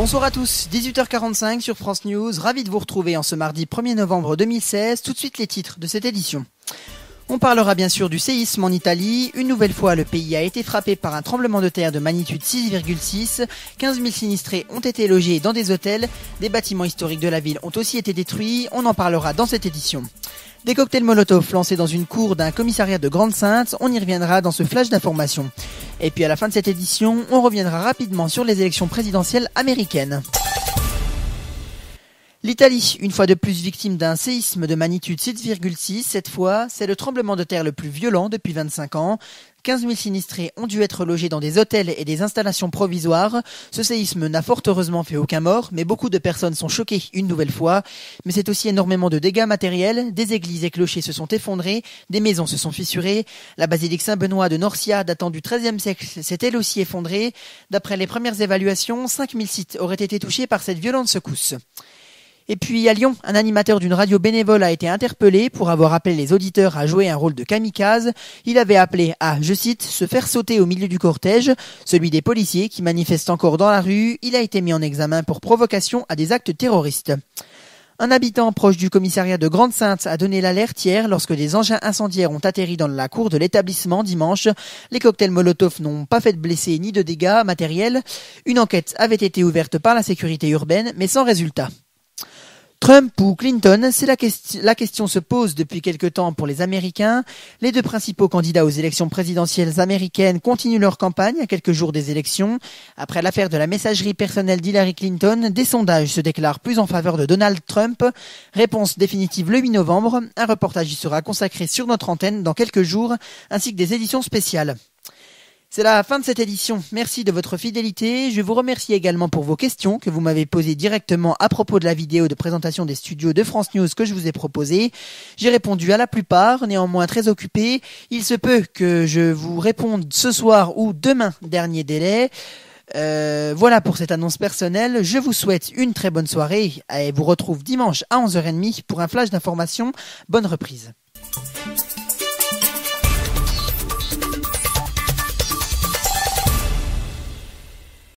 Bonsoir à tous, 18h45 sur France News, ravi de vous retrouver en ce mardi 1er novembre 2016, tout de suite les titres de cette édition. On parlera bien sûr du séisme en Italie. Une nouvelle fois, le pays a été frappé par un tremblement de terre de magnitude 6,6. 15 000 sinistrés ont été logés dans des hôtels. Des bâtiments historiques de la ville ont aussi été détruits. On en parlera dans cette édition. Des cocktails Molotov lancés dans une cour d'un commissariat de Grande-Synthe. On y reviendra dans ce flash d'information. Et puis à la fin de cette édition, on reviendra rapidement sur les élections présidentielles américaines. L'Italie, une fois de plus victime d'un séisme de magnitude 6,6, cette fois, c'est le tremblement de terre le plus violent depuis 25 ans. 15 000 sinistrés ont dû être logés dans des hôtels et des installations provisoires. Ce séisme n'a fort heureusement fait aucun mort, mais beaucoup de personnes sont choquées une nouvelle fois. Mais c'est aussi énormément de dégâts matériels. Des églises et clochers se sont effondrés, des maisons se sont fissurées. La basilique Saint-Benoît de Norcia, datant du XIIIe siècle, s'est elle aussi effondrée. D'après les premières évaluations, 5 000 sites auraient été touchés par cette violente secousse. Et puis à Lyon, un animateur d'une radio bénévole a été interpellé pour avoir appelé les auditeurs à jouer un rôle de kamikaze. Il avait appelé à, je cite, se faire sauter au milieu du cortège, celui des policiers qui manifestent encore dans la rue. Il a été mis en examen pour provocation à des actes terroristes. Un habitant proche du commissariat de Grande-Synthe a donné l'alerte hier lorsque des engins incendiaires ont atterri dans la cour de l'établissement dimanche. Les cocktails Molotov n'ont pas fait de blessés ni de dégâts matériels. Une enquête avait été ouverte par la sécurité urbaine, mais sans résultat. Trump ou Clinton, la question se pose depuis quelque temps pour les Américains. Les deux principaux candidats aux élections présidentielles américaines continuent leur campagne à quelques jours des élections. Après l'affaire de la messagerie personnelle d'Hillary Clinton, des sondages se déclarent plus en faveur de Donald Trump. Réponse définitive le 8 novembre. Un reportage y sera consacré sur notre antenne dans quelques jours, ainsi que des éditions spéciales. C'est la fin de cette édition. Merci de votre fidélité. Je vous remercie également pour vos questions que vous m'avez posées directement à propos de la vidéo de présentation des studios de France News que je vous ai proposée. J'ai répondu à la plupart, néanmoins très occupé. Il se peut que je vous réponde ce soir ou demain, dernier délai. Voilà pour cette annonce personnelle. Je vous souhaite une très bonne soirée et vous retrouve dimanche à 11h30 pour un flash d'information. Bonne reprise.